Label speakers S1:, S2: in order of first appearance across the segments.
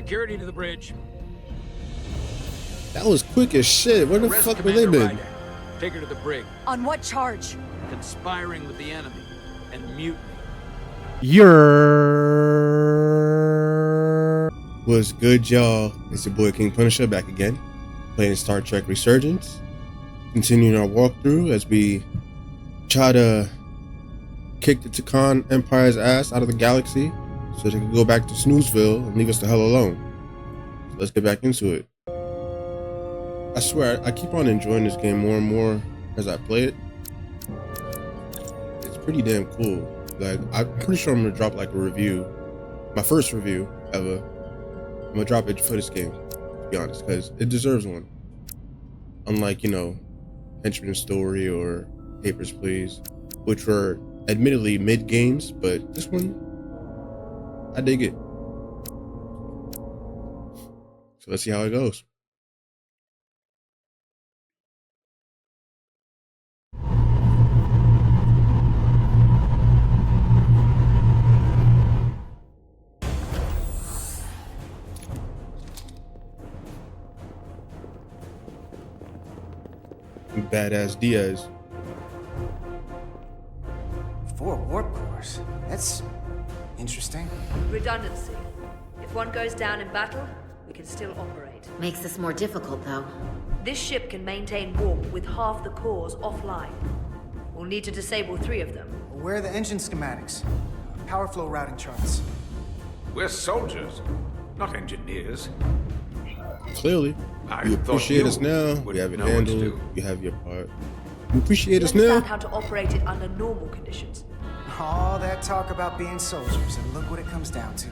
S1: Security to the bridge.
S2: That was quick as shit. Where the
S1: Arrest
S2: fuck were they
S1: Commander
S2: been?
S1: Ryder. Take her to the brig.
S3: On what charge?
S1: Conspiring with the enemy and mutiny.
S2: What's good, y'all? It's your boy King Punisher back again, playing Star Trek Resurgence. Continuing our walkthrough as we try to kick the Takan Empire's ass out of the galaxy so they can go back to Snoozeville and leave us the hell alone. So let's get back into it. I swear, I keep on enjoying this game more and more as I play it. It's pretty damn cool. Like, I'm pretty sure I'm gonna drop like a review, my first review ever. I'm gonna drop it for this game, to be honest, because it deserves one. Unlike, you know, Henchman's Story or Papers, Please, which were admittedly mid games, but this one, I dig it. So let's see how it goes. Badass Diaz.
S4: 4 warp cores. That's interesting.
S5: Redundancy. If one goes down in battle, we can still operate.
S3: Makes this more difficult, though.
S5: This ship can maintain warp with half the cores offline. We'll need to disable 3 of them.
S4: Where are the engine schematics? Power flow routing charts.
S6: We're soldiers, not engineers.
S2: Clearly. You appreciate us now. We have it handled. You have your part. You appreciate us now.
S5: Understand how to operate it under normal conditions.
S4: All that talk about being soldiers, and look what it comes down to.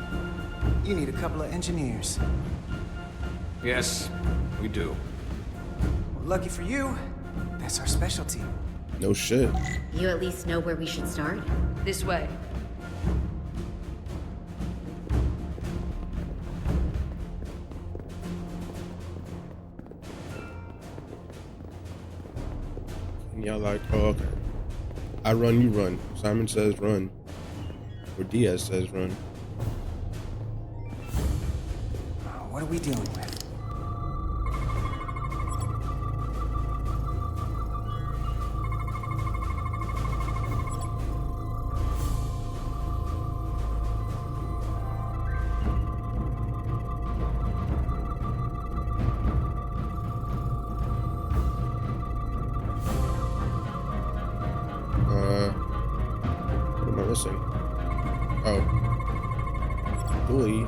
S4: You need a couple of engineers.
S6: Yes, we do.
S4: Well, lucky for you, that's our specialty.
S2: No shit.
S3: You at least know where we should start?
S5: This way.
S2: And y'all like, oh, okay. I run, you run. Simon says run. Or Diaz says run.
S4: What are we dealing with?
S2: What am I missing? Oh. Dooley.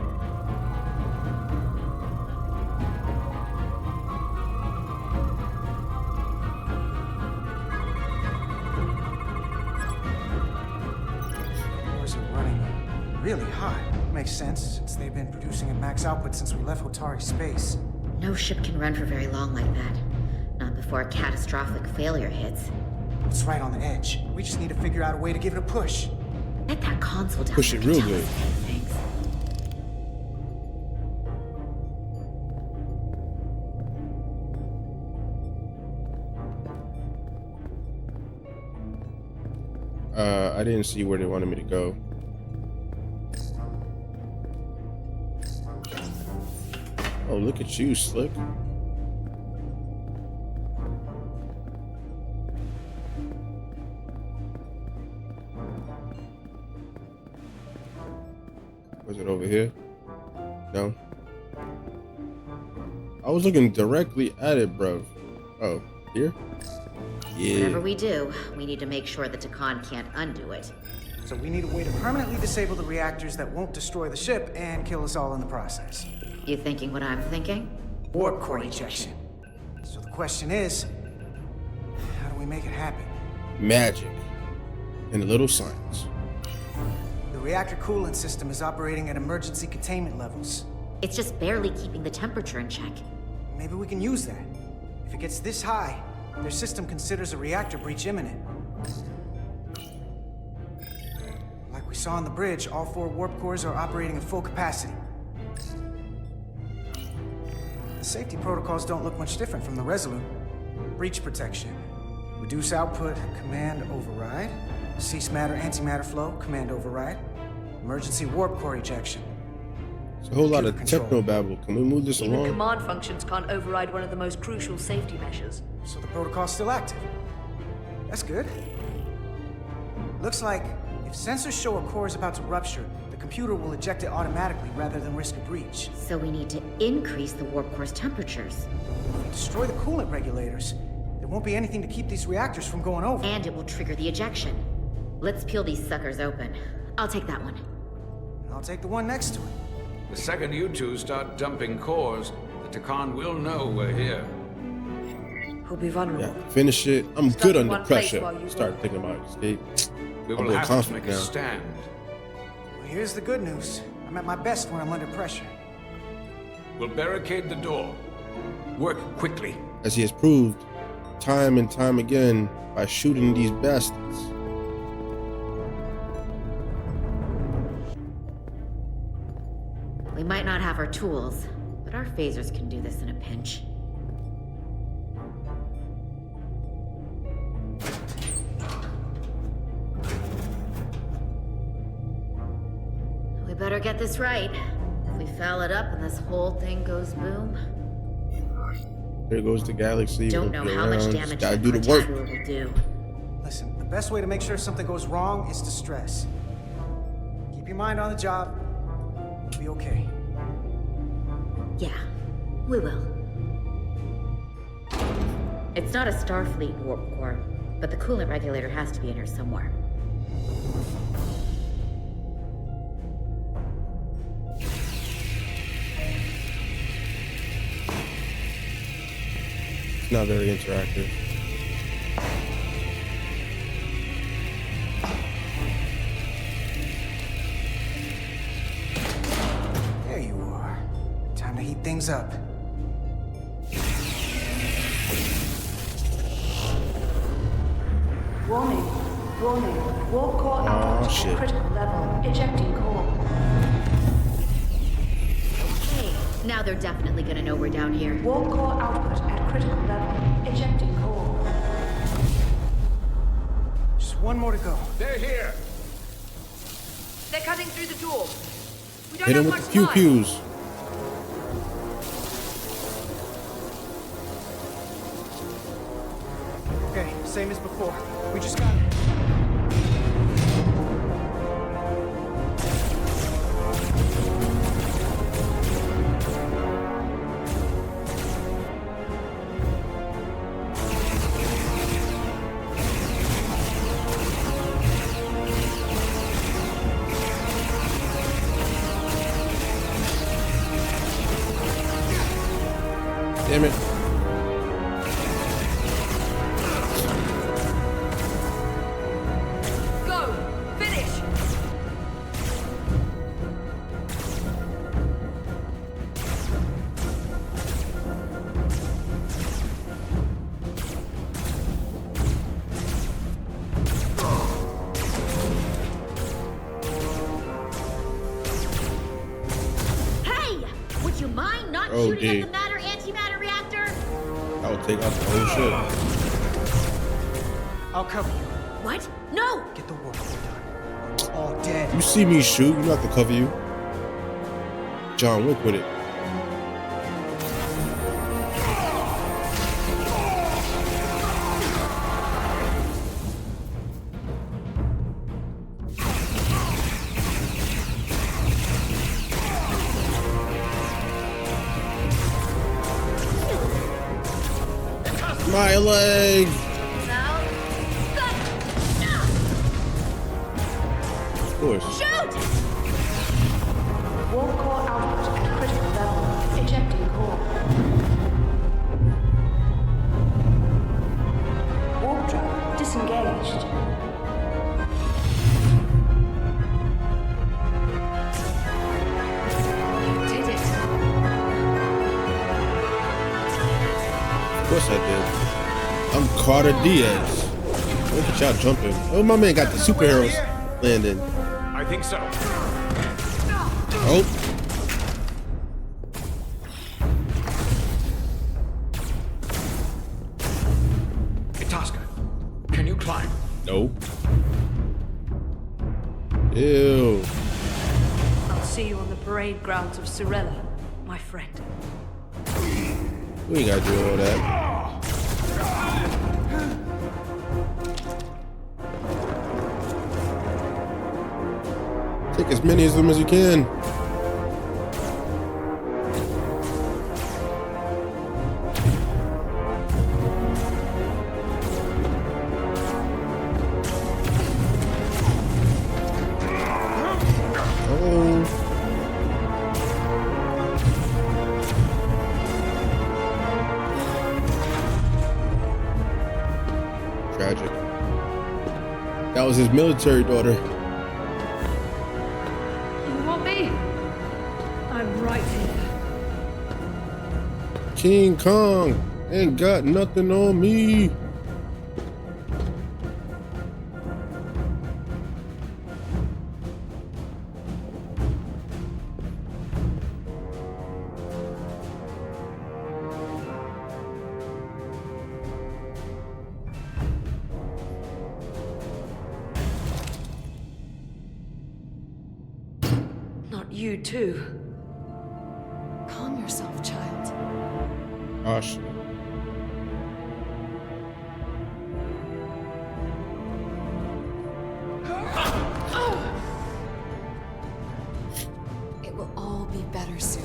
S4: Cores are running really hot. Makes sense, since they've been producing at max output since we left Hotari space.
S3: No ship can run for very long like that. Not before a catastrophic failure hits.
S4: It's right on the edge. We just need to figure out a way to give it a push.
S3: Get that console down.
S2: Push it
S3: there and
S2: real
S3: tell
S2: good.
S3: us things.
S2: I didn't see where they wanted me to go. Oh, look at you, Slick. Was it over here? No. I was looking directly at it, bro. Oh, here? Yeah.
S3: Whatever we do, we need to make sure the Takan can't undo it.
S4: So we need a way to permanently disable the reactors that won't destroy the ship and kill us all in the process.
S3: You thinking what I'm thinking?
S4: Warp core ejection. So the question is, how do we make it happen?
S2: Magic. And a little science.
S4: The reactor coolant system is operating at emergency containment levels.
S3: It's just barely keeping the temperature in check.
S4: Maybe we can use that. If it gets this high, their system considers a reactor breach imminent. Like we saw on the bridge, all 4 warp cores are operating at full capacity. The safety protocols don't look much different from the Resolute. Breach protection. Reduce output, command override. Cease matter, antimatter flow, command override. Emergency warp core ejection.
S2: It's a whole lot of
S4: Computer control.
S2: techno babble. Can we move this
S5: Even
S2: along?
S5: command functions can't override one of the most crucial safety measures.
S4: So the protocol's still active. That's good. Looks like if sensors show a core is about to rupture, the computer will eject it automatically rather than risk a breach.
S3: So we need to increase the warp core's temperatures.
S4: If we destroy the coolant regulators, there won't be anything to keep these reactors from going over.
S3: And it will trigger the ejection. Let's peel these suckers open. I'll take that one.
S4: I'll take the one next to it.
S6: The second you two start dumping cores, the Takan will know we're here.
S5: We'll be vulnerable.
S2: Yeah, finish it. I'm
S5: Stuck
S2: good
S5: in
S2: under
S5: one place
S2: pressure.
S5: while you
S2: Start
S5: work.
S2: thinking about escape.
S6: We
S2: I'm
S6: will
S2: real
S6: have to
S2: confident
S6: make a
S2: now.
S6: stand.
S4: Well, here's the good news. I'm at my best when I'm under pressure.
S6: We'll barricade the door. Work quickly.
S2: As he has proved time and time again by shooting these bastards.
S3: We might not have our tools, but our phasers can do this in a pinch. We better get this right. If we foul it up and this whole thing goes boom,
S2: There goes the galaxy.
S3: don't
S2: Won't
S3: know
S2: be
S3: how much
S2: around.
S3: damage
S2: Just gotta
S3: that
S2: do the work.
S3: Cortana will do.
S4: Listen, the best way to make sure something goes wrong is to stress. Keep your mind on the job. You'll be okay.
S3: Yeah, we will. It's not a Starfleet warp core, but the coolant regulator has to be in here somewhere.
S2: It's not very interactive.
S4: There you are. Time to heat things up.
S5: Warning. Warning. Warp core output
S2: shit.
S5: at critical level. Ejecting core.
S3: Hey, now they're definitely gonna know we're down here.
S5: Warp core output at critical level. Ejecting core.
S4: Just one more to go.
S6: They're here.
S5: They're cutting through the door. We don't
S2: Hit him
S5: have
S2: with
S5: much
S2: the pew
S5: time.
S2: pews.
S4: Okay, same as before. We just got it.
S2: Damn it.
S5: Go! Finish!
S3: Hey! Would you mind not
S2: Oh,
S3: shooting
S2: dear.
S3: at the matter-antimatter reactor?
S2: I will take out the whole ship.
S4: I'll cover you.
S3: What? No!
S4: Get the work done. We're all dead.
S2: You see me shoot, you know I have to cover you. John Wick with it. My leg!
S3: Now,
S2: Of course.
S3: shoot!
S5: Warp core output at critical level. Ejecting core. Warp drive disengaged.
S3: You did it.
S2: Of course I did. I'm Carter Diaz. Look at y'all jumping. Oh, my man got the superheroes landing.
S6: I think so.
S2: Oh.
S6: Hey, Tosca, can you climb?
S2: No. Ew.
S5: I'll see you on the bridge. parade grounds of Sorella, my friend.
S2: We ain't gotta do all that. Take as many of them as you can. Tragic. That was his military daughter.
S5: You want me? I'm right here.
S2: King Kong ain't got nothing on me.
S5: Not you too.
S7: Calm yourself, child.
S2: Gosh.
S7: It will all be better soon.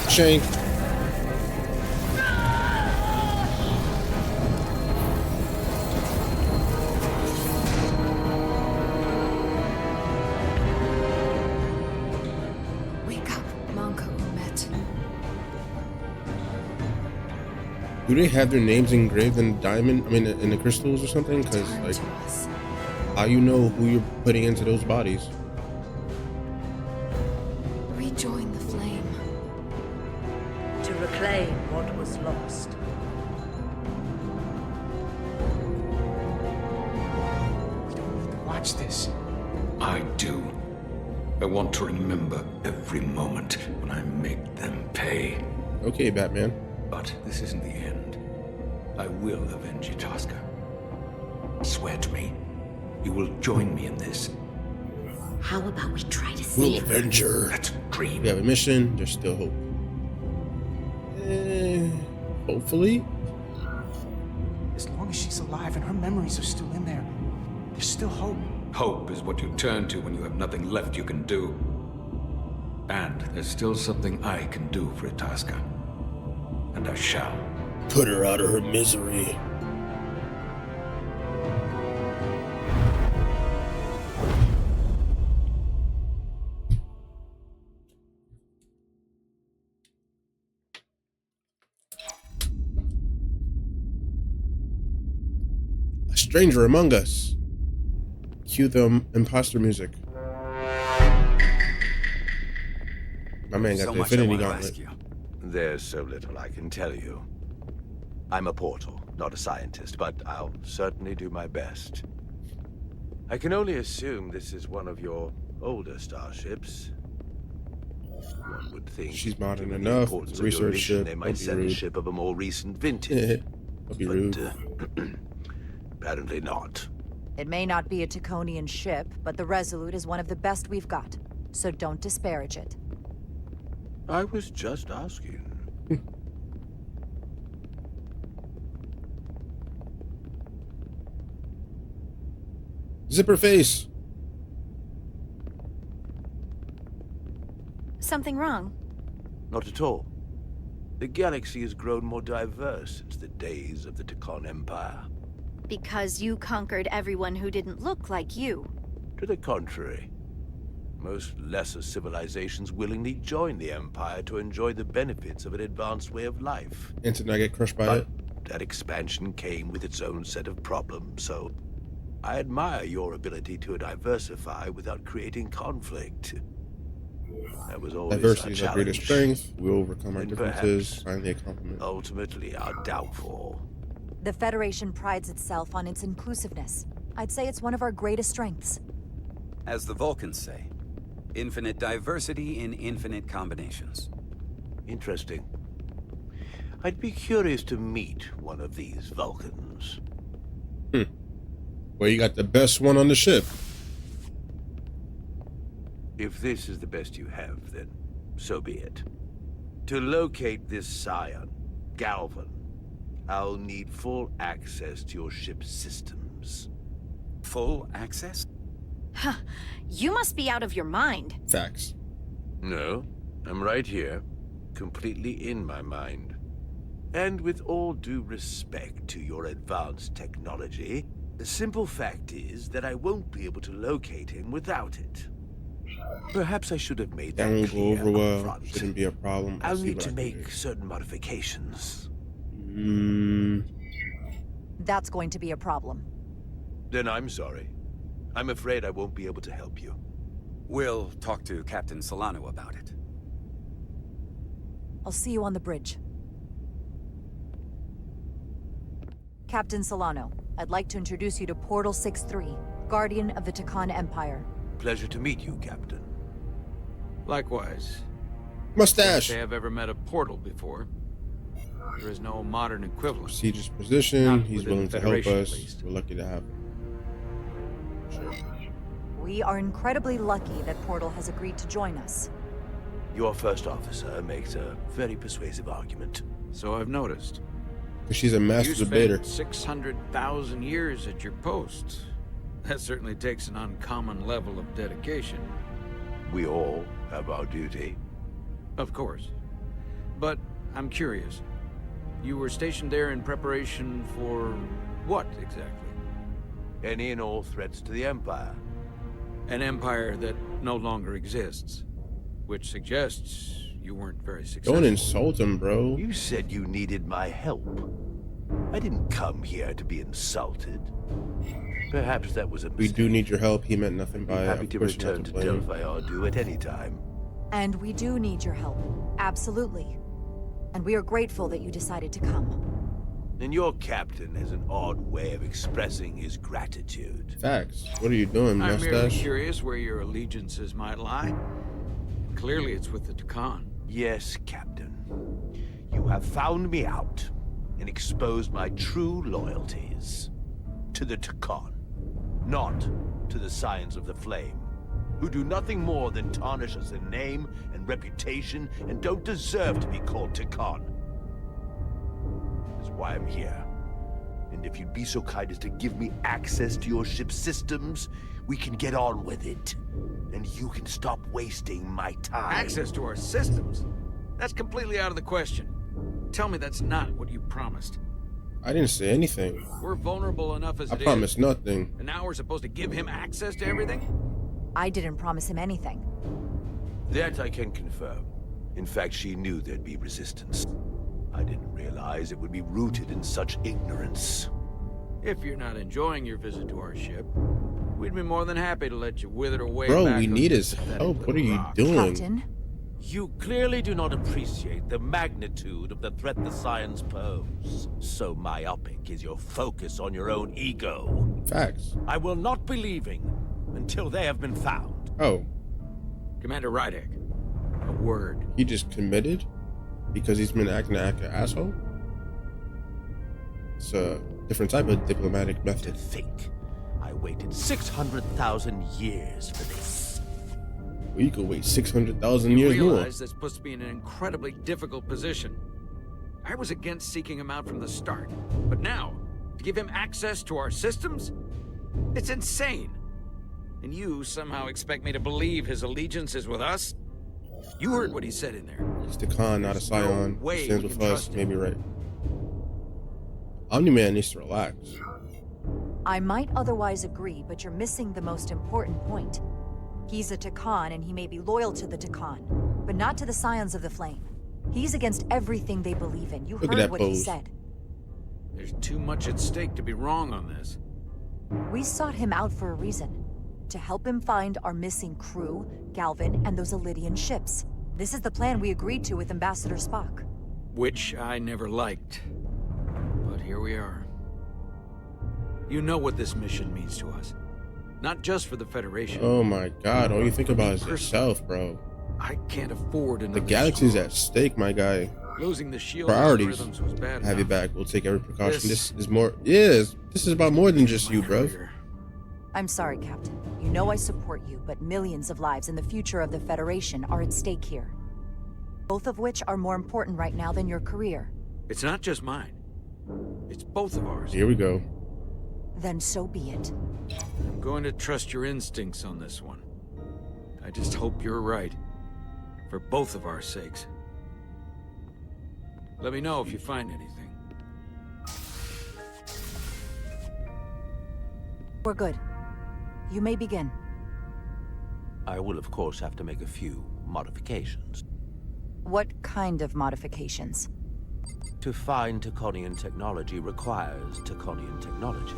S2: Shank.
S7: Wake up, Monko Umet.
S2: Do they have their names engraved in diamond? I mean, in the crystals or something? Because
S7: Turn
S2: like,
S7: to us.
S2: how you know who you're putting into those bodies?
S7: Rejoin the flame.
S5: To reclaim what was lost.
S4: We don't need to watch this.
S6: I do. I want to remember every moment when I make them pay.
S2: Okay, Batman.
S6: But this isn't the end. I will avenge Itasca. Swear to me, you will join me in this.
S3: How about we try to
S2: We'll
S3: save her?
S2: avenge her.
S6: Let's dream.
S2: We have a mission. There's still hope. Hopefully.
S4: As long as she's alive and her memories are still in there, there's still hope.
S6: Hope is what you turn to when you have nothing left you can do. And there's still something I can do for Itasca. And I shall.
S2: Put her out of her misery. A stranger among us. Cue the imposter music. My man got
S8: So
S2: the
S8: much I
S2: Infinity
S8: want to
S2: Gauntlet.
S8: ask you.
S9: There's so little I can tell you. I'm a portal, not a scientist, but I'll certainly do my best. I can only assume this is one of your older starships. One would think,
S2: She's modern
S9: given the
S2: enough.
S9: importance
S2: It's a
S9: of your
S2: research
S9: mission,
S2: ship.
S9: they
S2: Don't
S9: might
S2: be
S9: send a
S2: rude.
S9: ship of a more recent vintage.
S2: Don't be rude.
S9: Apparently not.
S10: It may not be a Taconian ship, but the Resolute is one of the best we've got. So don't disparage it.
S9: I was just asking.
S2: Zipper face.
S10: Something wrong?
S9: Not at all. The galaxy has grown more diverse since the days of the Tacon Empire.
S10: Because you conquered everyone who didn't look like you.
S9: To the contrary, most lesser civilizations willingly join the Empire to enjoy the benefits of an advanced way of life.
S2: And to not get crushed by
S9: But
S2: it.
S9: that expansion came with its own set of problems, so I admire your ability to diversify without creating conflict. That was always
S2: Diversity
S9: our
S2: is our greatest
S9: challenge,
S2: strength. We overcome our
S9: And
S2: differences.
S9: perhaps-
S2: Finally, a compliment.
S9: ultimately our downfall.
S10: The Federation prides itself on its inclusiveness. I'd say it's one of our greatest strengths.
S8: As the Vulcans say, infinite diversity in infinite combinations.
S9: Interesting. I'd be curious to meet one of these Vulcans.
S2: Well, you got the best one on the ship.
S9: If this is the best you have, then so be it. To locate this scion, Galvin, I'll need full access to your ship's systems.
S8: Full access?
S11: Huh. You must be out of your mind.
S2: Facts.
S9: No, I'm right here, completely in my mind. And with all due respect to your advanced technology, the simple fact is that I won't be able to locate him without it. Perhaps I should have made
S2: That
S9: that
S2: won't go
S9: clear
S2: over well.
S9: upfront.
S2: Shouldn't be a problem.
S9: I'll
S2: see
S9: need
S2: what
S9: to
S2: I can
S9: make
S2: do.
S9: certain modifications.
S10: That's going to be a problem.
S9: Then I'm sorry. I'm afraid I won't be able to help you.
S8: We'll talk to Captain Solano about it.
S10: I'll see you on the bridge. Captain Solano, I'd like to introduce you to Portal 6-3, Guardian of the Takan Empire.
S9: Pleasure to meet you, Captain.
S1: Likewise.
S2: Mustache.
S1: If they have ever met a portal before. There is no modern equivalent.
S2: Prestigious position.
S1: Not
S2: He's
S1: within
S2: willing
S1: the
S2: to help
S1: Federation,
S2: us.
S1: at least.
S2: We're lucky to have him. Sure.
S10: We are incredibly lucky that Portal has agreed to join us.
S9: Your first officer makes a very persuasive argument.
S1: So I've noticed.
S2: Because she's a master
S1: You
S2: debater.
S1: spent 600,000 years at your post. That certainly takes an uncommon level of dedication.
S9: We all have our duty.
S1: Of course. But I'm curious. You were stationed there in preparation for what exactly?
S9: Any and all threats to the Empire.
S1: An empire that no longer exists. Which suggests you weren't very successful.
S2: Don't insult him, bro.
S9: You said you needed my help. I didn't come here to be insulted. Perhaps that was a mistake.
S2: We do need your help. He meant nothing by it.
S9: Happy
S2: Of
S9: to
S2: course,
S9: return
S2: not
S9: to
S2: blame.
S9: Delphi Ardu at any time.
S10: And we do need your help. Absolutely. And we are grateful that you decided to come.
S9: And your captain has an odd way of expressing his gratitude.
S2: Facts. What are you doing,
S1: I'm merely
S2: mustache?
S1: curious where your allegiances might lie. Clearly it's with the Takan.
S9: Yes, Captain. You have found me out and exposed my true loyalties. To the Takan, not to the Scions of the Flame, who do nothing more than tarnish us in name and reputation and don't deserve to be called Takan. That's why I'm here. And if you'd be so kind as to give me access to your ship's systems, we can get on with it. And you can stop wasting my time.
S1: Access to our systems? That's completely out of the question. Tell me that's not what you promised.
S2: I didn't say anything.
S1: We're vulnerable enough as
S2: I
S1: it is.
S2: promised nothing.
S1: And now we're supposed to give him access to everything?
S10: I didn't promise him anything.
S9: That I can confirm. In fact, she knew there'd be resistance. I didn't realize it would be rooted in such ignorance.
S1: If you're not enjoying your visit to our ship, we'd be more than happy to let you wither away.
S2: Bro,
S1: back
S2: we
S1: on
S2: need
S1: your
S2: his
S1: pathetic
S2: help. What are
S1: little
S2: you
S1: rock.
S2: doing?
S10: Captain,
S12: You clearly do not appreciate the magnitude of the threat the Scions pose. So myopic is your focus on your own ego.
S2: Facts.
S12: I will not be leaving until they have been found.
S2: Oh,
S1: Commander Rydek, a word.
S2: he just committed because he's been acting like an asshole? It's a different type of diplomatic
S12: To
S2: method.
S12: think, I waited 600,000 years for this.
S2: Well, you could wait 600,000
S1: You
S2: years more.
S1: realize this puts me in an incredibly difficult position. I was against seeking him out from the start, but now, to give him access to our systems? It's insane. And you somehow expect me to believe his allegiance is with us? You heard what he said in there.
S2: He's the Khan, not a
S1: There's no
S2: Scion.
S1: way
S2: He stands
S1: we
S2: with
S1: can
S2: us.
S1: trust him.
S2: Maybe right. Omni-Man needs to relax.
S10: I might otherwise agree, but you're missing the most important point. He's a Takan, and he may be loyal to the Takan, but not to the Scions of the Flame. He's against everything they believe in. You
S2: Look at
S10: heard
S2: that
S10: what he
S2: pose.
S10: said.
S1: There's too much at stake to be wrong on this.
S10: We sought him out for a reason. To help him find our missing crew, Galvin, and those Elydian ships. This is the plan we agreed to with Ambassador Spock.
S1: Which I never liked. But here we are. You know what this mission means to us. Not just for the Federation.
S2: Oh my god, all you think about is
S1: Personally,
S2: yourself, bro.
S1: I can't afford another
S2: The galaxy's
S1: screw-up.
S2: at stake, my guy.
S1: Losing the shield
S2: Priorities.
S1: algorithms was bad
S2: Have you
S1: enough.
S2: back. We'll take every precaution.
S1: This-
S2: This is more. Yes, this is about more than just you,
S1: My
S2: bro.
S1: career.
S10: I'm sorry, Captain. You know I support you, but millions of lives and the future of the Federation are at stake here. Both of which are more important right now than your career.
S1: It's not just mine. It's both of ours.
S2: Here we go.
S10: Then so be it.
S1: I'm going to trust your instincts on this one. I just hope you're right. For both of our sakes. Let me know if you find anything.
S10: We're good. You may begin.
S12: I will, of course, have to make a few modifications.
S10: What kind of modifications?
S12: To find Taconian technology requires Taconian technology.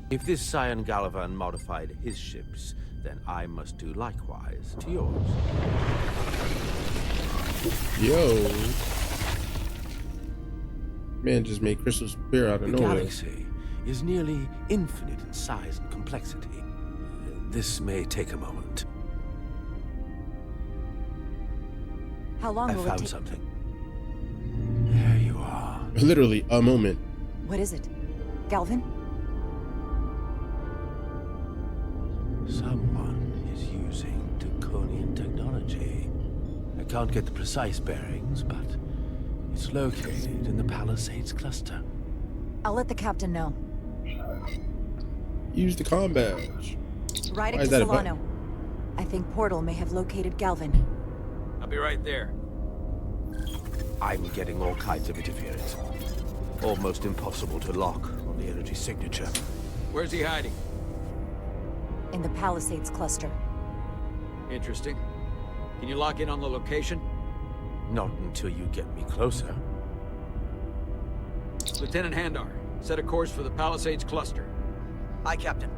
S12: If this Scion Gallivan modified his ships, then I must do likewise to yours.
S2: Yo. Man just made crystals appear out of
S12: The
S2: nowhere.
S12: galaxy is nearly infinite in size and complexity. This may take a moment.
S10: How long
S12: I
S10: will it
S12: found
S10: take?
S12: something. There you are.
S2: Literally a moment.
S10: What is it? Galvin?
S12: Someone is using Taconian technology. I can't get the precise bearings, but it's located in the Palisades cluster.
S10: I'll let the captain know.
S2: Use the comm badge.
S10: Ride
S2: Why
S10: it
S2: is
S10: to
S2: that a
S10: Solano. I think Portal may have located Galvin.
S1: I'll be right there.
S12: I'm getting all kinds of interference. Almost impossible to lock on the energy signature.
S1: Where's he hiding?
S10: In the Palisades cluster.
S1: Interesting. Can you lock in on the location?
S12: Not until you get me closer.
S1: Lieutenant Handar, set a course for the Palisades cluster.
S4: Aye, Captain.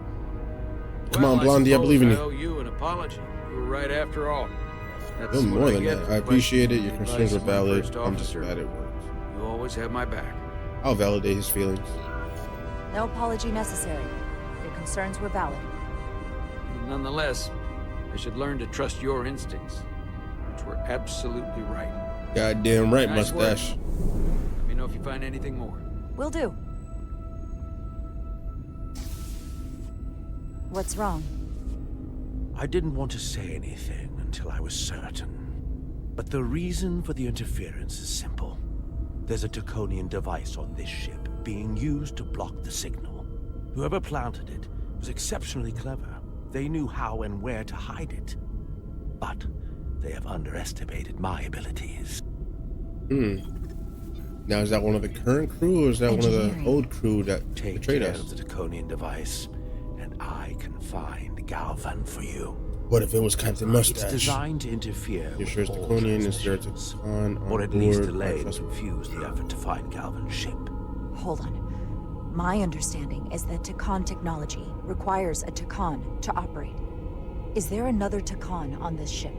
S2: Come on, Blondie, I believe in
S1: I
S2: you.
S1: owe you an apology. You were right after all. That's
S2: No
S1: what
S2: more than
S1: get
S2: that.
S1: for
S2: I appreciate it. Your
S1: questioning the
S2: concerns are
S1: advice of my
S2: valid.
S1: first
S2: I'm just
S1: officer.
S2: bad at words.
S1: You always have my back.
S2: I'll validate his feelings.
S10: No apology necessary. Your concerns were valid.
S1: Nonetheless, I should learn to trust your instincts, which were absolutely right.
S2: Goddamn right,
S1: Nice work.
S2: mustache.
S1: Let me know if you find anything more.
S10: Will do. What's wrong?
S12: I didn't want to say anything until I was certain. But the reason for the interference is simple. There's a Taconian device on this ship being used to block the signal. Whoever planted it was exceptionally clever. They knew how and where to hide it. But they have underestimated my abilities.
S2: Now, is that one of the current crew, or is that one of the
S10: Engineering.
S2: old crew that
S12: Take
S2: betrayed
S12: care
S2: us?
S12: of the Taconian device, and I can find Galvan for you.
S2: What if it was Captain
S12: It's
S2: Mustache?
S12: designed to interfere
S2: You're
S12: with
S2: sure it's
S12: all
S2: Taconian? Is there a
S12: transmissions,
S2: Tacon on
S12: or at least
S2: board?
S12: delay
S2: I
S12: and
S2: trust me.
S12: confuse the effort to find Galvan's ship.
S10: Hold on. My understanding is that Tacon technology requires a Tacon to operate. Is there another Tacon on this ship?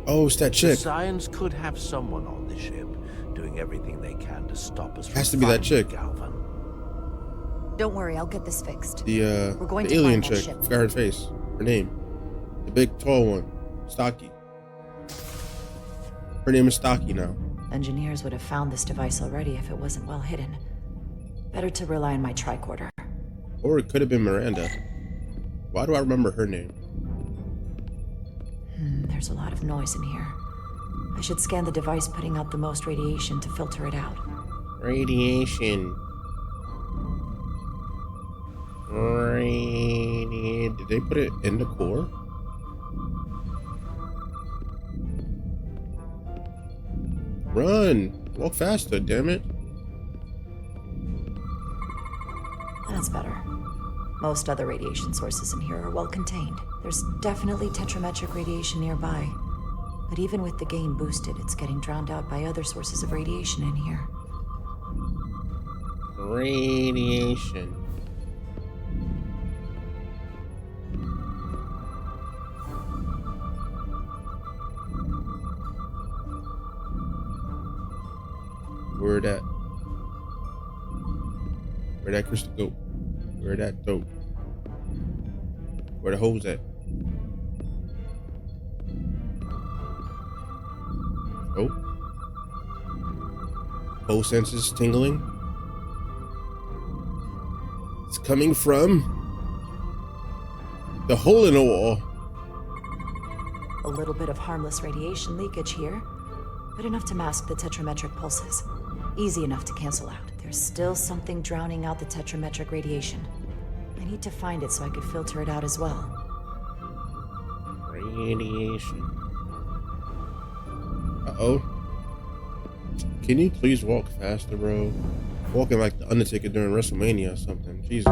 S2: Oh, it's that
S12: The
S2: chick.
S12: Science could have someone on the ship doing everything they can to stop us from
S2: Has to be that
S12: finding
S2: chick.
S12: Galvan.
S10: Don't worry, I'll get this fixed.
S2: The
S10: We're going
S2: the
S10: to
S2: alien
S10: find that
S2: chick.
S10: ship.
S2: Forgot her face. Her name. The big tall one. Stocky. Her name is Stocky now.
S10: Engineers would have found this device already if it wasn't well hidden. Better to rely on my tricorder.
S2: Or it could have been Miranda. Why do I remember her name?
S10: There's a lot of noise in here. I should scan the device putting out the most radiation to filter it out.
S2: Radiation. Did they put it in the core? Run! Walk faster, damn it.
S10: That's better. Most other radiation sources in here are well contained. There's definitely tetrametric radiation nearby. But even with the gain boosted, it's getting drowned out by other sources of radiation in here.
S2: Radiation. Where'd that? Where'd that crystal go? Where'd that go? Where the holes at? Oh. Hole senses tingling. It's coming from The hole in the wall.
S10: A little bit of harmless radiation leakage here, but enough to mask the tetrametric pulses. Easy enough to cancel out. There's still something drowning out the tetrametric radiation. I need to find it so I could filter it out as well.
S2: Radiation. Uh-oh. Can you please walk faster, bro? Walking like the Undertaker during WrestleMania or something. Jesus.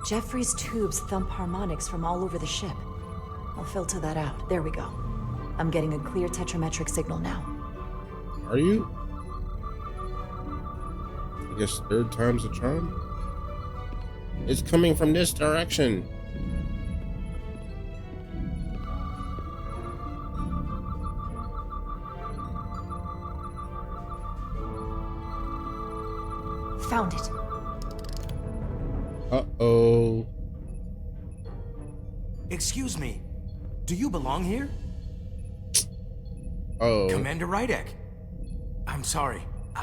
S10: Jeffrey's tubes thump harmonics from all over the ship. I'll filter that out. There we go. I'm getting a clear tetrametric signal now.
S2: Are you? I guess third time's the charm? It's coming from this direction.
S10: Found it.
S2: Uh-oh.
S13: Excuse me. Do you belong here?
S2: Oh.
S13: Commander Rydek. I'm sorry.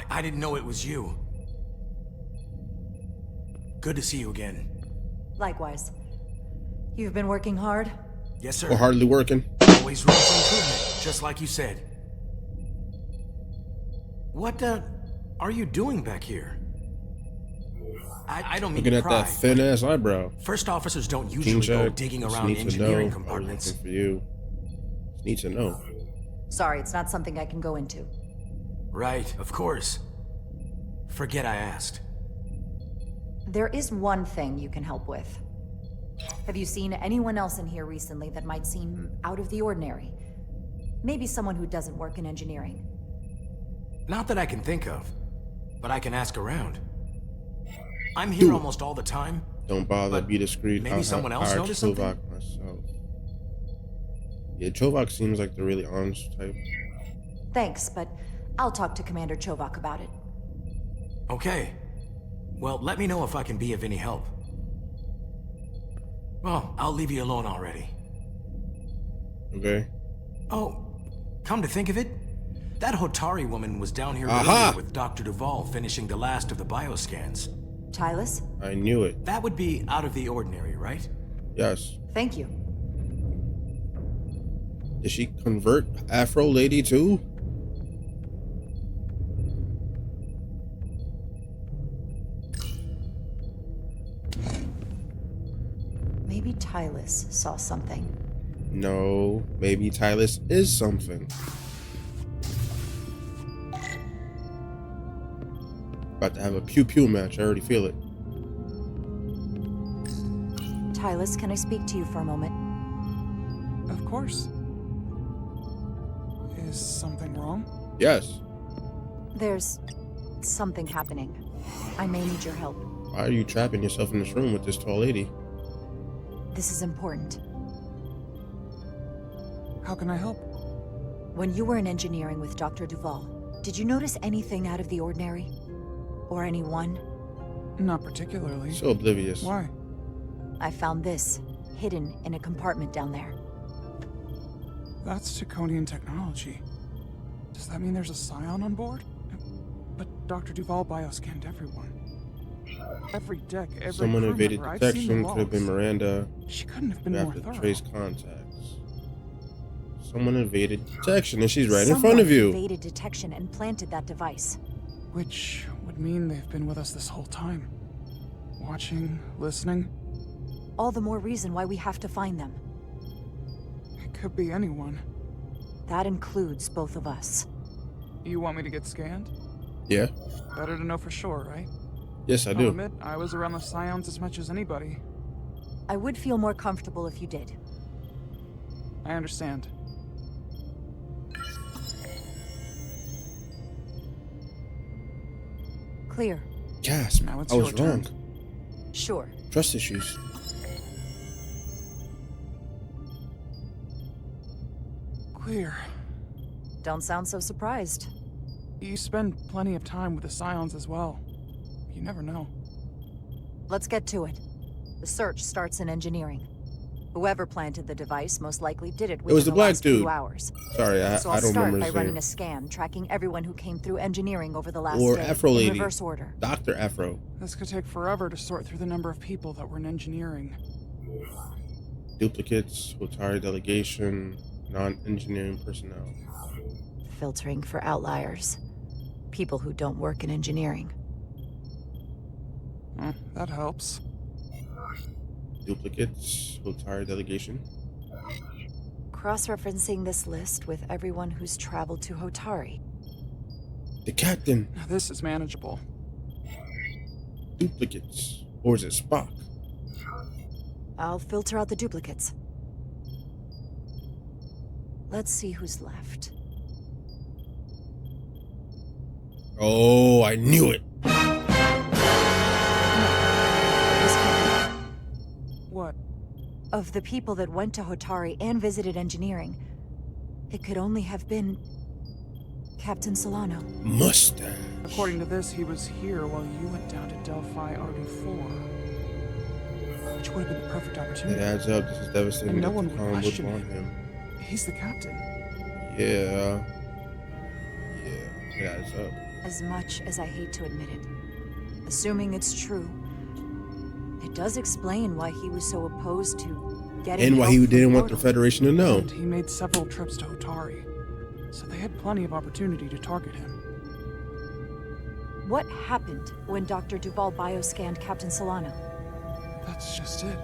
S13: I didn't know it was you. Good to see you again.
S10: Likewise. You've been working hard?
S13: Yes, sir.
S2: Or hardly working.
S13: Always room for improvement, just like you said. What, are you doing back here? I don't mean
S2: Looking
S13: to
S2: at
S13: pry,
S2: that thin ass eyebrow.
S13: First officers don't usually go digging
S2: Just
S13: around
S2: need to
S13: engineering
S2: know.
S13: compartments.
S2: I was looking for you. Just need to know.
S10: Sorry, it's not something I can go into.
S13: Right, of course. Forget I asked.
S10: There is one thing you can help with. Have you seen anyone else in here recently that might seem out of the ordinary? Maybe someone who doesn't work in engineering.
S13: Not that I can think of, but I can ask around. I'm here almost all the time.
S2: Don't bother, be discreet.
S13: Maybe someone else noticed something?
S2: Myself. Yeah, Chovak seems like the really honest type.
S10: Thanks, but I'll talk to Commander Chovak about it.
S13: Okay. Well, let me know if I can be of any help. Well, I'll leave you alone already.
S2: Okay.
S13: Oh, come to think of it, that Hotari woman was down here earlier with Dr. Duvall finishing the last of the bioscans.
S10: Tylis?
S2: I knew it.
S13: That would be out of the ordinary, right?
S2: Yes.
S10: Thank you.
S2: Did she convert Afro Lady too?
S10: Maybe Tylis saw something.
S2: No, maybe Tylis is something. About to have a pew-pew match, I already feel it.
S10: Tylis, can I speak to you for a moment?
S14: Of course. Is something wrong?
S2: Yes.
S10: There's something happening. I may need your help.
S2: Why are you trapping yourself in this room with this tall lady?
S10: This is important.
S14: How can I help?
S10: When you were in engineering with Dr. Duvall, did you notice anything out of the ordinary? Or anyone?
S14: Not particularly.
S2: So oblivious.
S14: Why?
S10: I found this, hidden in a compartment down there.
S14: That's Taconian technology. Does that mean there's a scion on board? But Dr. Duvall bioscanned everyone. Every deck, every
S2: Someone
S14: crew
S2: evaded
S14: member. I've seen the
S2: detection. Could have been
S14: logs.
S2: Miranda.
S14: She couldn't have been
S2: We
S14: more
S2: have to
S14: thorough.
S2: trace contacts. Someone evaded detection, and she's right in
S10: Someone
S2: front of you.
S10: evaded detection and planted that device.
S14: Which would mean they've been with us this whole time. Watching, listening.
S10: All the more reason why we have to find them.
S14: It could be anyone.
S10: That includes both of us.
S14: You want me to get scanned?
S2: Yeah.
S14: Better to know for sure, right?
S2: Yes, I
S14: I'll
S2: do.
S14: admit, I was around the scions as much as anybody.
S10: I would feel more comfortable if you did.
S14: I understand.
S10: Clear.
S2: Gasp.
S14: Now it's
S2: I was
S14: your
S2: wrong.
S14: turn.
S10: Sure.
S2: Trust issues.
S14: Clear.
S10: Don't sound so surprised.
S14: You spend plenty of time with the scions as well. You never know.
S10: Let's get to it. The search starts in engineering. Whoever planted the device most likely did it
S2: It
S10: within
S2: was the black
S10: last
S2: dude.
S10: 2 hours.
S2: Sorry, I
S10: So I'll
S2: don't
S10: start
S2: remember
S10: by
S2: his
S10: running
S2: name.
S10: a scan, tracking everyone who came through engineering over the last
S2: Or
S10: day,
S2: Afro
S10: in
S2: Lady.
S10: reverse order.
S2: Dr. Afro.
S14: This could take forever to sort through the number of people that were in engineering.
S2: Duplicates, Hotari delegation, non-engineering personnel.
S10: Filtering for outliers. People who don't work in engineering.
S14: That helps.
S2: Duplicates, Hotari delegation.
S10: Cross-referencing this list with everyone who's traveled to Hotari.
S2: The captain.
S14: Now this is manageable.
S2: Duplicates. Or is it Spock?
S10: I'll filter out the duplicates. Let's see who's left.
S2: Oh, I knew it.
S14: What?
S10: Of the people that went to Hotari and visited engineering, it could only have been Captain Solano.
S2: Mustache.
S14: According to this, he was here while you went down to Delphi Ardu-4. Which would have been the perfect opportunity.
S2: It adds up. This is devastating.
S14: And no one
S2: Khan
S14: would
S2: would
S14: question
S2: want
S14: him. He's the captain.
S2: Yeah. It adds up.
S10: As much as I hate to admit it, assuming it's true, it does explain why he was so opposed to getting
S2: And why
S10: help
S2: he
S10: from
S2: didn't want the
S10: Portal.
S2: Federation to know.
S14: And he made several trips to Hotari, so they had plenty of opportunity to target him.
S10: What happened when Dr. Duval bioscanned Captain Solano?
S14: That's just it.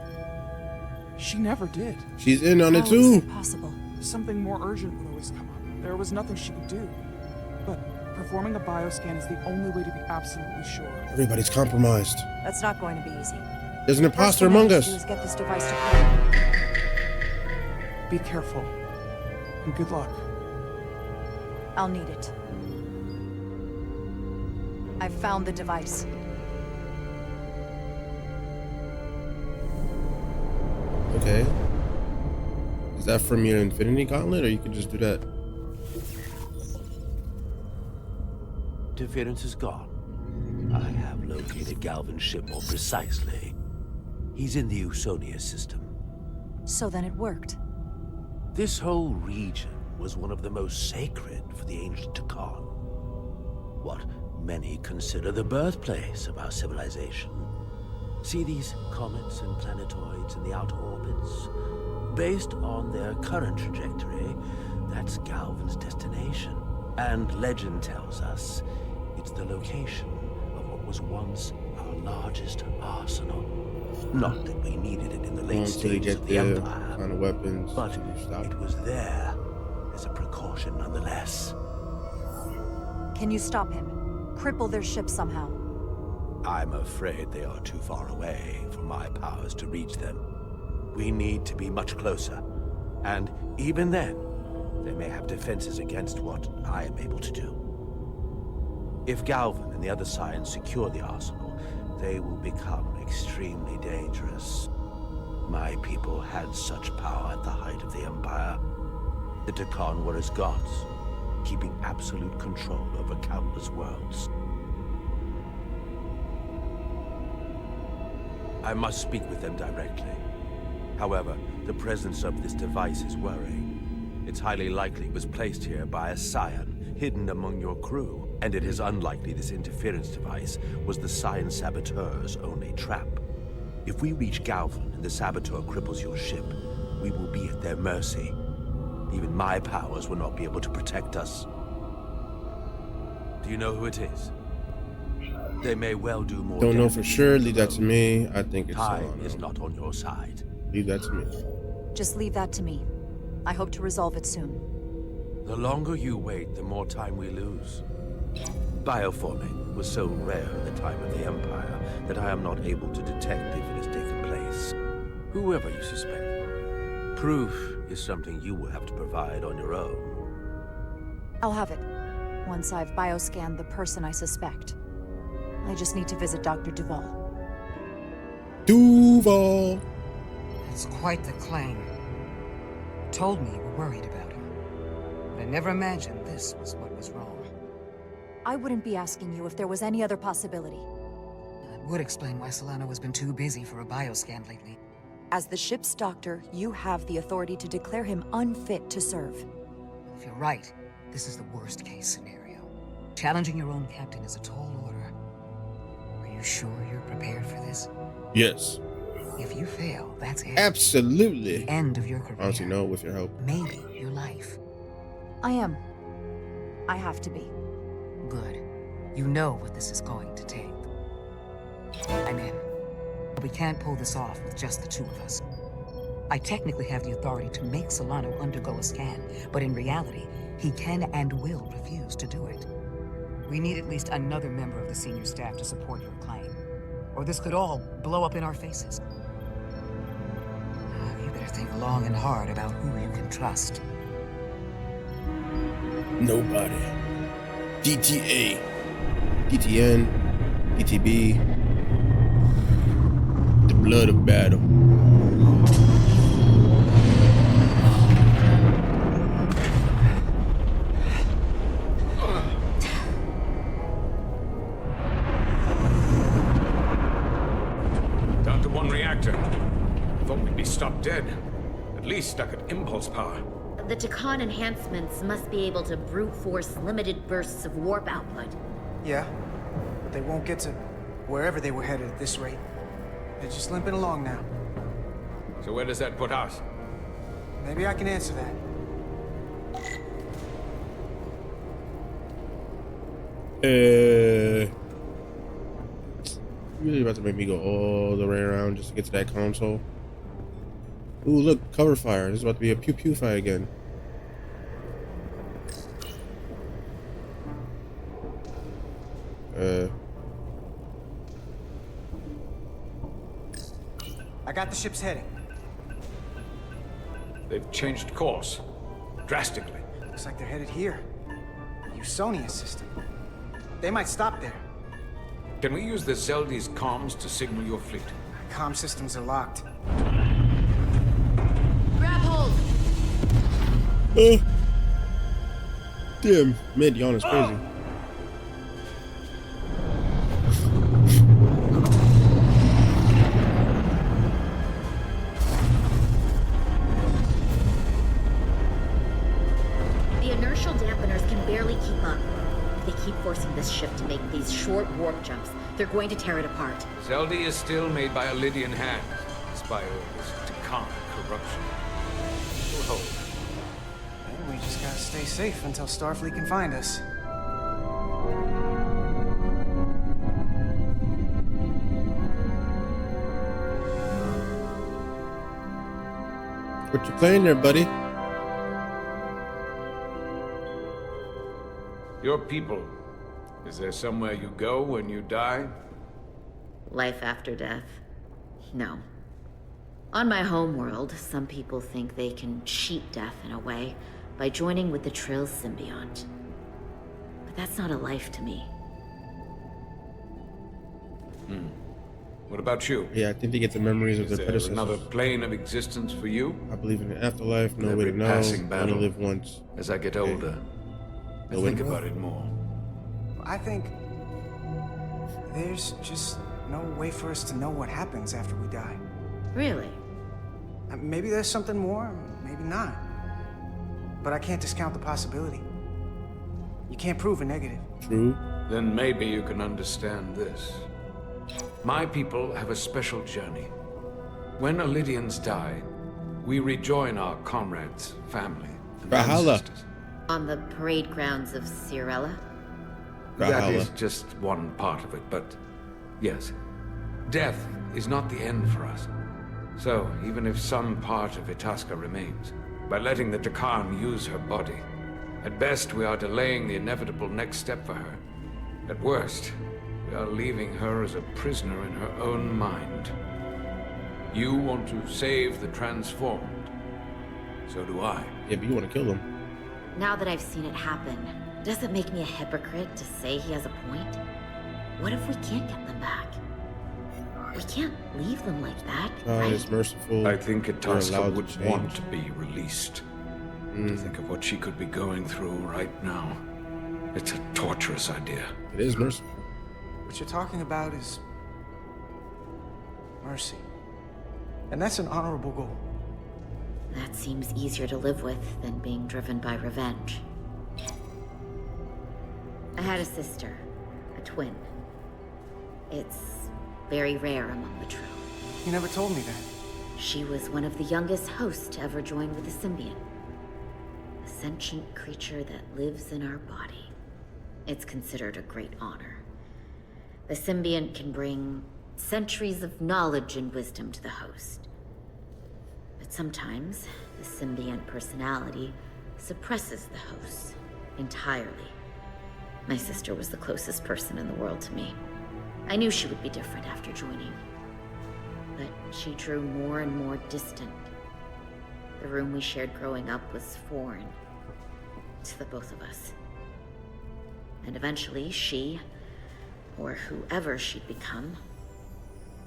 S14: She never did.
S2: She's in on it
S10: How is
S2: too.
S10: it possible?
S14: Something more urgent would always come up. There was nothing she could do. But performing a bioscan is the only way to be absolutely sure.
S2: Everybody's compromised.
S10: That's not going to be easy.
S2: There's an
S10: First
S2: imposter
S10: thing I
S2: among
S10: need
S2: us.
S10: to do is get this device to Portal.
S14: Be careful. And good luck.
S10: I'll need it. I've found the device.
S2: Okay. Is that from your Infinity Gauntlet, or you can just do that?
S12: Interference is gone. I have located Galvin's ship more precisely. He's in the Usonia system.
S10: So then it worked.
S12: This whole region was one of the most sacred for the ancient Takan. What many consider the birthplace of our civilization. See these comets and planetoids in the outer orbits? Based on their current trajectory, that's Galvin's destination. And legend tells us it's the location of what was once our largest arsenal. Not that we needed it in the late
S2: Until you
S12: stages
S2: get
S12: of the
S2: there,
S12: Empire,
S2: kind of weapons.
S12: but
S2: Stop.
S12: it was there as a precaution nonetheless.
S10: Can you stop him? Cripple their ship somehow.
S12: I'm afraid they are too far away for my powers to reach them. We need to be much closer. And even then, they may have defenses against what I am able to do. If Galvin and the other Scions secure the arsenal, they will become extremely dangerous. My people had such power at the height of the Empire. The Takan were as gods, keeping absolute control over countless worlds. I must speak with them directly. However, the presence of this device is worrying. It's highly likely it was placed here by a Scion, hidden among your crew, and it is unlikely this interference device was the Scion Saboteur's only trap. If we reach Galvin and the Saboteur cripples your ship, we will be at their mercy. Even my powers will not be able to protect us. Do you know who it is? They may well do more.
S2: Don't know for sure. Leave that to me. I think it's
S12: Time is not on your side.
S2: Leave that to me.
S10: Just leave that to me. I hope to resolve it soon.
S12: The longer you wait, the more time we lose. Bioforming was so rare at the time of the Empire that I am not able to detect if it has taken place. Whoever you suspect, proof is something you will have to provide on your own.
S10: I'll have it. Once I've bioscanned the person I suspect. I just need to visit Dr. Duval.
S2: Duval!
S15: It's quite the claim. Told me you were worried about him. But I never imagined this was what was wrong.
S10: I wouldn't be asking you if there was any other possibility.
S15: That would explain why Solano has been too busy for a bioscan lately.
S10: As the ship's doctor, you have the authority to declare him unfit to serve.
S15: If you're right, this is the worst case scenario. Challenging your own captain is a tall order. Are you sure you're prepared for this?
S2: Yes.
S15: If you fail, that's it.
S2: Absolutely.
S15: The end of your career.
S2: Honestly, no, with your help.
S15: Maybe your life.
S10: I am. I have to be.
S15: Good. You know what this is going to take. I'm in. We can't pull this off with just the two of us. I technically have the authority to make Solano undergo a scan, but in reality, he can and will refuse to do it. We need at least another member of the senior staff to support your claim, or this could all blow up in our faces. You better think long and hard about who you can trust.
S2: Nobody. DTA. DTN. DTB. The blood of battle.
S6: Down to one reactor. Thought we'd be stopped dead. At least stuck at impulse power.
S3: The Takan enhancements must be able to brute force limited bursts of warp output.
S4: Yeah, but they won't get to wherever they were headed at this rate. They're just limping along now.
S6: So where does that put us?
S4: Maybe I can answer that.
S2: Really about to make me go all the way around just to get to that console. Ooh, look, cover fire. This is about to be a pew-pew fight again.
S4: I got the ship's heading.
S6: They've changed course. Drastically.
S4: Looks like they're headed here. The Usonia system. They might stop there.
S6: Can we use the Zeldi's comms to signal your fleet?
S4: Comm systems are locked.
S3: Grab hold!
S2: Damn, mid-yawn is crazy.
S3: The inertial dampeners can barely keep up. If they keep forcing this ship to make these short warp jumps, they're going to tear it apart.
S6: Zeldi is still made by a Lydian hand, despite all this Takan corruption. We'll hold.
S4: And we just gotta stay safe until Starfleet can find us.
S2: What you playing there, buddy?
S6: Your people. Is there somewhere you go when you die?
S3: Life after death? No. On my homeworld, some people think they can cheat death in a way by joining with the Trill symbiont. But that's not a life to me.
S6: What about you?
S2: Yeah, I think they get the memories of their
S6: Is there
S2: predecessors.
S6: another plane of existence for you?
S2: I believe in the afterlife, no way
S6: Every
S2: to know,
S6: passing
S2: only
S6: battle.
S2: live once.
S6: As I get older, I
S2: No way
S6: think
S2: to know.
S6: about it more.
S4: I think there's just no way for us to know what happens after we die.
S3: Really?
S4: Maybe there's something more, maybe not. But I can't discount the possibility. You can't prove a negative.
S2: True.
S6: Then maybe you can understand this. My people have a special journey. When Lydians die, we rejoin our comrades, family, and
S2: Valhalla.
S6: ancestors.
S3: On the parade grounds of Cirella?
S6: That
S2: Valhalla.
S6: is just one part of it, but yes, death is not the end for us. So, even if some part of Itasca remains, by letting the Takan use her body, at best we are delaying the inevitable next step for her. At worst, we are leaving her as a prisoner in her own mind. You want to save the transformed. So do I.
S2: Yeah, but you want to kill them.
S3: Now that I've seen it happen, does it make me a hypocrite to say he has a point? What if we can't get them back? We can't leave them like that,
S2: God
S3: right?
S2: is merciful.
S6: I think
S2: We're
S6: Itasca
S2: allowed
S6: would
S2: to
S6: want
S2: change.
S6: to be released. To think of what she could be going through right now. It's a torturous idea.
S2: It is merciful.
S4: What you're talking about is mercy. And that's an honorable goal.
S3: That seems easier to live with than being driven by revenge. I had a sister, a twin. It's very rare among the Trill.
S4: You never told me that.
S3: She was one of the youngest hosts to ever join with the symbiont. A sentient creature that lives in our body. It's considered a great honor. The symbiont can bring centuries of knowledge and wisdom to the host. But sometimes, the symbiont personality suppresses the host entirely. My sister was the closest person in the world to me. I knew she would be different after joining. But she drew more and more distant. The room we shared growing up was foreign to the both of us. And eventually she, or whoever she'd become,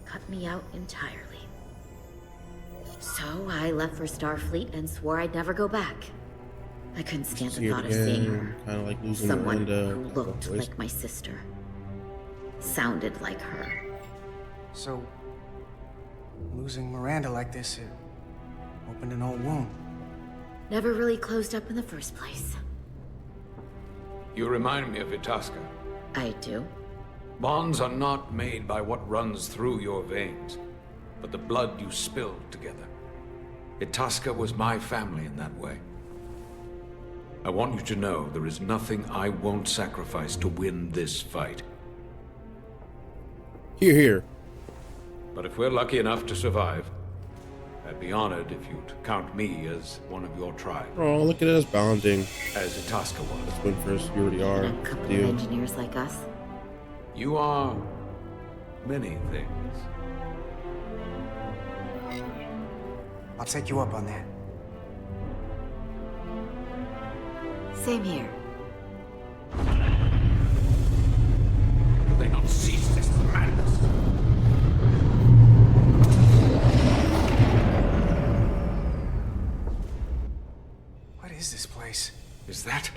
S3: cut me out entirely. So I left for Starfleet and swore I'd never go back. I couldn't stand the thought of seeing her.
S2: Kind of like losing
S3: Someone
S2: Miranda,
S3: who looked like my sister. Sounded like her.
S4: So, losing Miranda like this, it opened an old wound.
S3: Never really closed up in the first place.
S6: You remind me of Itasca.
S3: I do?
S6: Bonds are not made by what runs through your veins, but the blood you spilled together. Itasca was my family in that way. I want you to know there is nothing I won't sacrifice to win this fight.
S2: Hear, hear.
S6: But if we're lucky enough to survive, I'd be honored if you'd count me as one of your tribe.
S2: Oh, look at us bonding.
S6: As Itasca was.
S2: That's when first you already are.
S3: And a couple of
S2: Dude.
S3: engineers like us.
S6: You are many things.
S4: I'll take you up on that.
S3: Same here.
S6: Will they not cease this madness?
S4: What is this place?
S6: Is that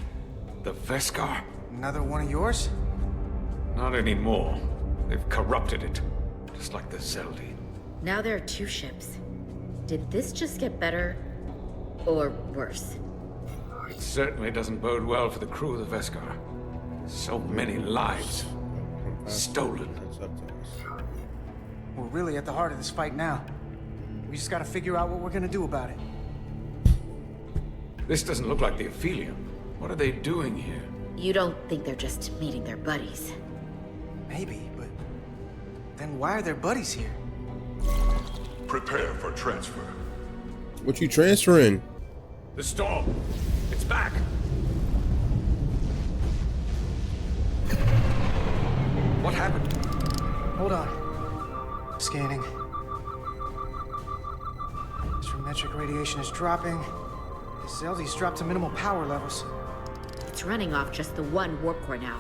S6: the Veskar?
S4: Another one of yours?
S6: Not anymore. They've corrupted it, just like the Zeldi.
S3: Now there are two ships. Did this just get better or worse?
S6: It certainly doesn't bode well for the crew of the Veskar. So many lives stolen.
S4: We're really at the heart of this fight now. We just gotta figure out what we're gonna do about it.
S6: This doesn't look like the Aphelium. What are they doing here?
S3: You don't think they're just meeting their buddies?
S4: Maybe, but then why are their buddies here?
S16: Prepare for transfer.
S2: What you transferring?
S6: The storm. It's back. What happened?
S4: Hold on. Scanning. Astrometric radiation is dropping. The Zeldi's dropped to minimal power levels.
S3: It's running off just the one warp core now.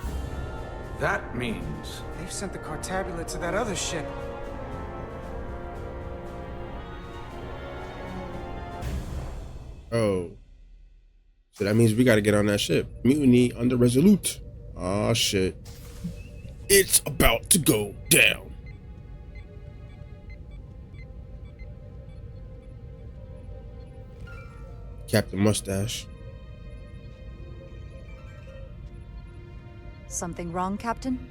S6: That means...
S4: They've sent the Cartabulate to that other ship.
S2: Oh. So that means we gotta get on that ship. Mutiny under Resolute. Aw, shit. It's about to go down. Captain Mustache.
S10: Something wrong, Captain?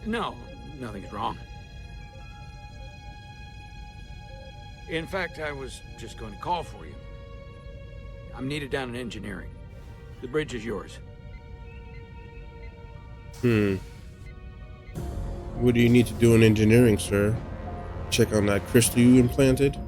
S1: No, nothing's wrong. In fact, I was just going to call for you. I'm needed down in engineering. The bridge is yours.
S2: What do you need to do in engineering, sir? Check on that crystal you implanted?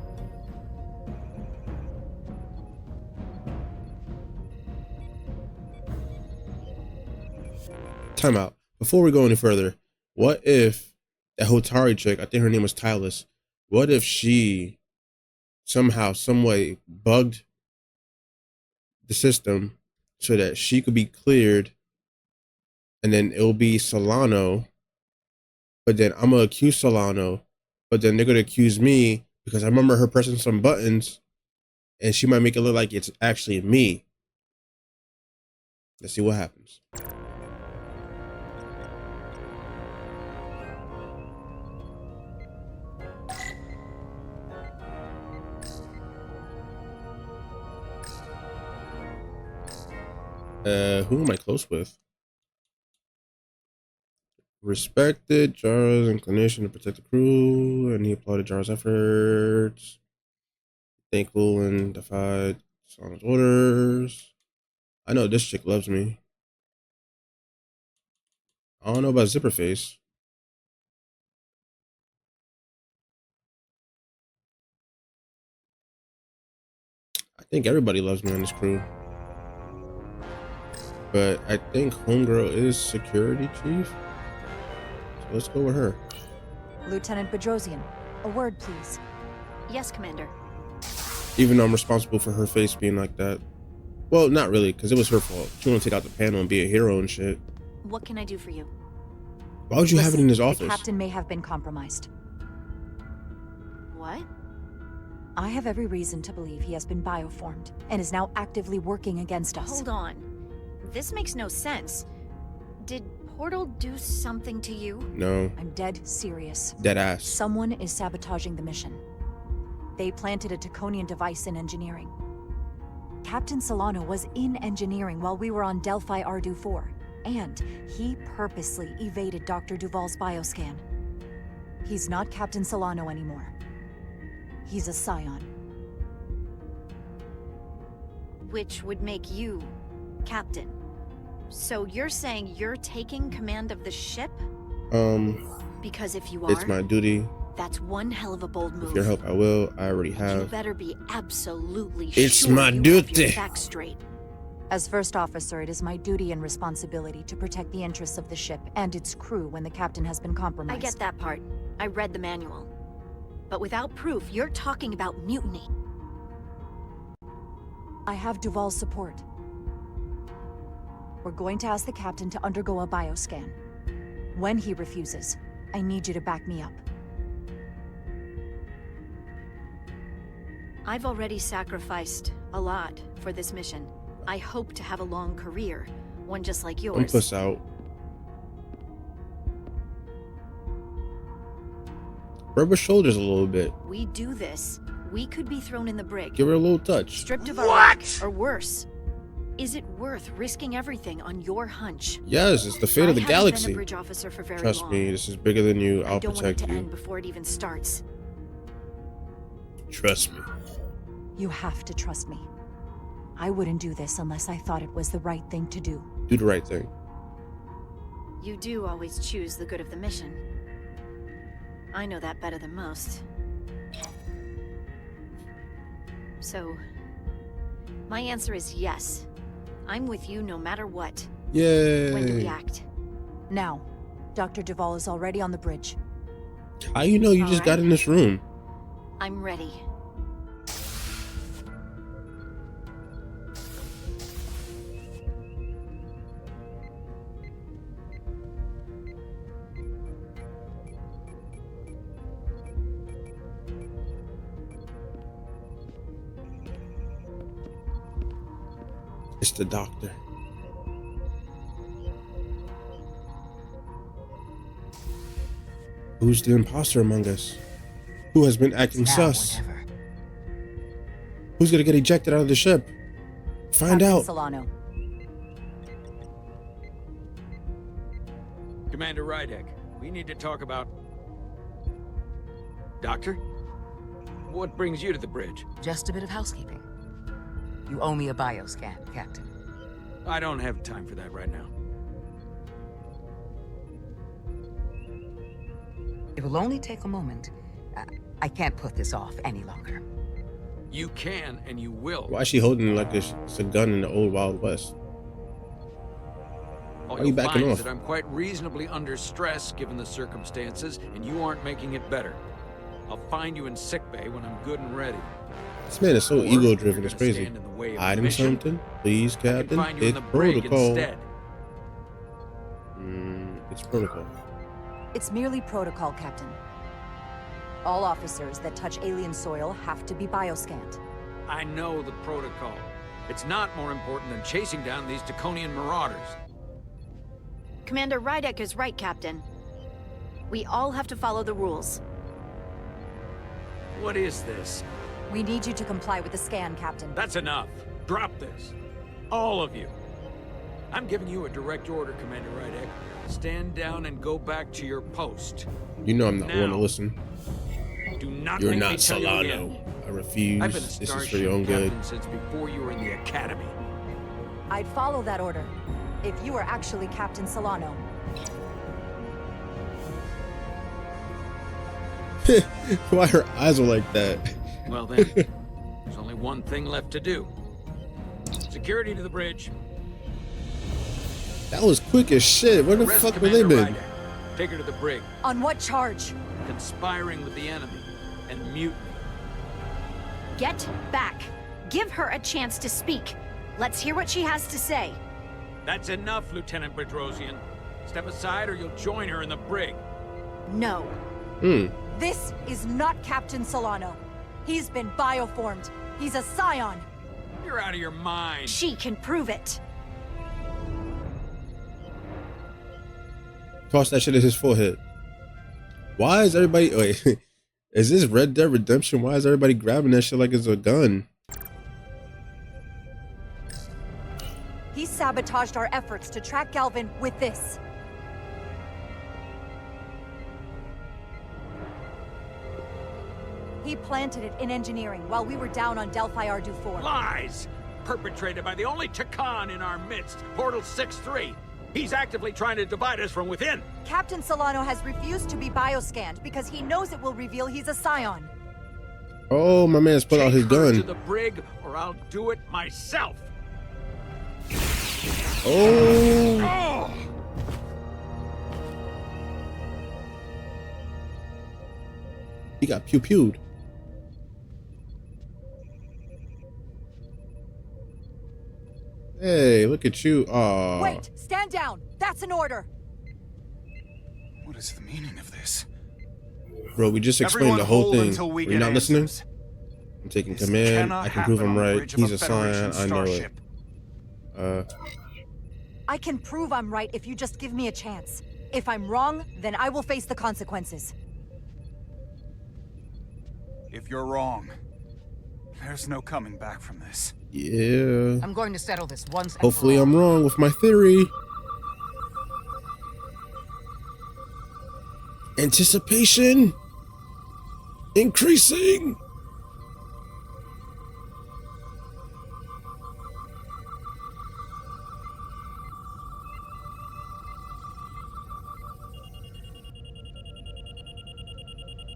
S2: Time out. Before we go any further, what if that Hotari chick, I think her name was Tylus, what if she somehow, some way bugged the system so that she could be cleared and then it'll be Solano, but then I'm gonna accuse Solano, but then they're gonna accuse me because I remember her pressing some buttons and she might make it look like it's actually me. Let's see what happens. Who am I close with? Respected Jara's inclination to protect the crew, and he applauded Jara's efforts. Thankful and defied Song's orders. I know this chick loves me. I don't know about Zipperface. I think everybody loves me on this crew. But I think Homegirl is security chief. So let's go with her.
S10: Lieutenant Bedrosian, a word, please.
S11: Yes, Commander.
S2: Even though I'm responsible for her face being like that. Well, not really, because it was her fault. She wanted to take out the panel and be a hero and shit.
S11: What can I do for you?
S2: Why would you have it in his office?
S10: The captain may have been compromised.
S11: What?
S10: I have every reason to believe he has been bioformed and is now actively working against us.
S11: Hold on. This makes no sense. Did Portal do something to you?
S2: No.
S10: I'm dead serious.
S2: Dead ass.
S10: Someone is sabotaging the mission. They planted a Taconian device in engineering. Captain Solano was in engineering while we were on Delphi Ardu 4, and he purposely evaded Dr. Duval's bioscan. He's not Captain Solano anymore. He's a Scion.
S11: Which would make you Captain. So you're saying you're taking command of the ship? Because if you are,
S2: it's my duty.
S11: That's one hell of a bold move.
S2: With your help, I will. I already have.
S11: You better be absolutely
S2: it's
S11: sure
S2: my
S11: you
S2: duty.
S11: have your facts straight.
S10: As first officer, it is my duty and responsibility to protect the interests of the ship and its crew when the captain has been compromised.
S11: I get that part. I read the manual. But without proof, you're talking about mutiny.
S10: I have Duval's support. We're going to ask the captain to undergo a bioscan. When he refuses, I need you to back me up.
S11: I've already sacrificed a lot for this mission. I hope to have a long career, one just like yours.
S2: Don't puss out. Rub her shoulders a little bit.
S11: We do this, we could be thrown in the brig.
S2: Give her a little touch.
S11: Stripped of our rank, or worse. Is it worth risking everything on your hunch?
S2: Yes, it's the fate of the galaxy.
S11: Been a bridge officer for very
S2: Trust
S11: long.
S2: me, this is bigger than you. I'll
S11: I don't
S2: protect
S11: want it to
S2: you.
S11: end before it even starts.
S2: Trust me.
S10: You have to trust me. I wouldn't do this unless I thought it was the right thing to do.
S2: Do the right thing.
S11: You do always choose the good of the mission. I know that better than most. So, my answer is yes. I'm with you no matter what.
S2: Yay!
S11: When do we act?
S10: Now. Dr. Duval is already on the bridge.
S2: How you know you just got in this room?
S11: I'm ready.
S2: It's the doctor. Who's the imposter among us? Who has been acting sus? Who's gonna get ejected out of the ship? Find
S10: Captain
S2: out.
S10: Solano.
S1: Commander Rydek, we need to talk about... Doctor? What brings you to the bridge?
S15: Just a bit of housekeeping. You owe me a bioscan, Captain.
S1: I don't have time for that right now.
S15: It will only take a moment. I can't put this off any longer.
S1: You can, and you will.
S2: Why is she holding like it's a gun in the old Wild West?
S1: All
S2: Why are you
S1: you'll
S2: backing
S1: find
S2: off?
S1: is that I'm quite reasonably under stress given the circumstances, and you aren't making it better. I'll find you in sickbay when I'm good and ready.
S2: This man is so ego-driven, it's crazy.
S1: stand in the way of the
S2: Hiding
S1: mission,
S2: something? Please, Captain.
S1: find you in
S2: It's
S1: the brig
S2: protocol.
S1: instead.
S2: It's protocol.
S10: It's merely protocol, Captain. All officers that touch alien soil have to be bioscanned.
S1: I know the protocol. It's not more important than chasing down these Taconian marauders.
S11: Commander Rydek is right, Captain. We all have to follow the rules.
S1: What is this?
S10: We need you to comply with the scan, Captain.
S1: That's enough. Drop this. All of you. I'm giving you a direct order, Commander Rydek. Stand down and go back to your post.
S2: You know I'm not
S1: Now.
S2: one to listen.
S1: Do not
S2: You're
S1: make
S2: not
S1: me tell you again.
S2: Solano. I refuse.
S1: I've been a
S2: This is for
S1: starship
S2: your own good.
S1: captain since before you were in the academy.
S10: I'd follow that order, if you were actually Captain Solano.
S2: Why her eyes were like that?
S1: Well then, there's only one thing left to do. Security to the bridge.
S2: That was quick as shit. Where the
S1: Arrest
S2: fuck were they
S1: Commander
S2: been?
S1: Ryder. Take her to the brig.
S10: On what charge?
S1: Conspiring with the enemy and mutiny.
S11: Get back. Give her a chance to speak. Let's hear what she has to say.
S1: That's enough, Lieutenant Bedrosian. Step aside or you'll join her in the brig.
S11: No.
S10: This is not Captain Solano. He's been bioformed. He's a scion.
S1: You're out of your mind.
S11: She can prove it.
S2: Toss that shit at his forehead. Why is everybody... Wait, is this Red Dead Redemption? Why is everybody grabbing that shit like it's a gun?
S10: He sabotaged our efforts to track Galvin with this. He planted it in engineering while we were down on Delphi Ardu 4.
S1: Lies! Perpetrated by the only Takan in our midst, Portal 6-3. He's actively trying to divide us from within.
S10: Captain Solano has refused to be bioscanned because he knows it will reveal he's a scion.
S2: Oh, my man's put out his
S1: Take her to
S2: gun.
S1: the brig, or I'll do it myself.
S2: Oh. He got pew-pewed. Hey, look at you. Aw.
S10: Wait, stand down. That's an order.
S14: What is the meaning of this?
S2: Bro, we just explained the whole thing. You're not listening? I'm taking command. I can prove I'm right. He's a scion. I know it.
S10: I can prove I'm right if you just give me a chance. If I'm wrong, then I will face the consequences.
S14: If you're wrong, there's no coming back from this.
S2: Yeah.
S15: I'm going to settle this once and
S2: Hopefully
S15: for all.
S2: I'm wrong with my theory. Anticipation increasing.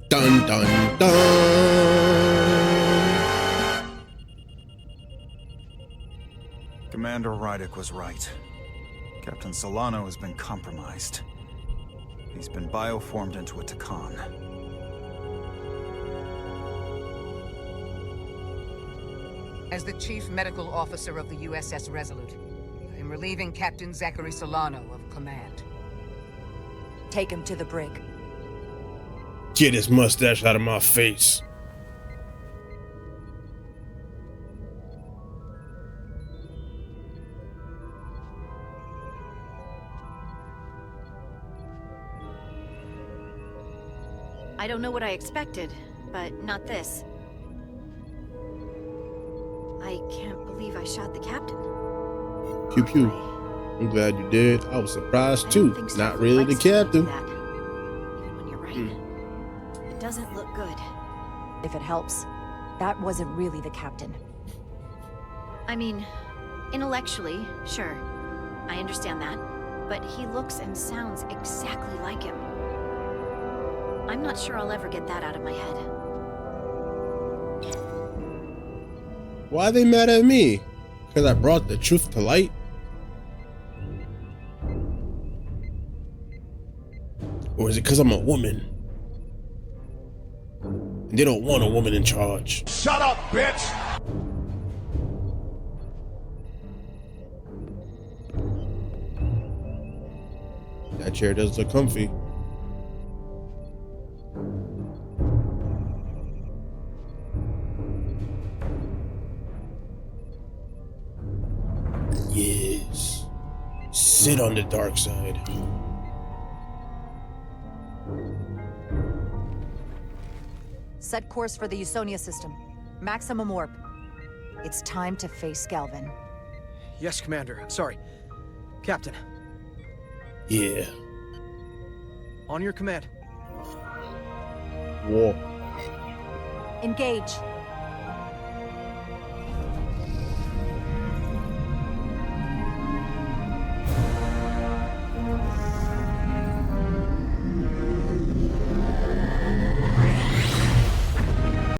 S2: Dun dun dun.
S14: Commander Rydek was right. Captain Solano has been compromised. He's been bioformed into a Takan.
S15: As the Chief Medical Officer of the USS Resolute, I am relieving Captain Zachary Solano of command.
S10: Take him to the brig.
S2: Get his mustache out of my face.
S11: I don't know what I expected, but not this. I can't believe I shot the captain.
S2: Pew pew. I'm glad you did. I was surprised too. Not really the captain.
S11: Even when you're right. It doesn't look good.
S10: If it helps, that wasn't really the captain.
S11: I mean, intellectually, sure. I understand that. But he looks and sounds exactly like him. I'm not sure I'll ever get that out of my head.
S2: Why are they mad at me? Because I brought the truth to light? Or is it because I'm a woman? And they don't want a woman in charge.
S16: Shut up, bitch!
S2: That chair does look comfy. Yes. Sit on the dark side.
S10: Set course for the Usonia system. Maximum warp. It's time to face Galvin.
S17: Yes, Commander. Sorry. Captain.
S2: Yeah.
S17: On your command.
S2: War.
S10: Engage.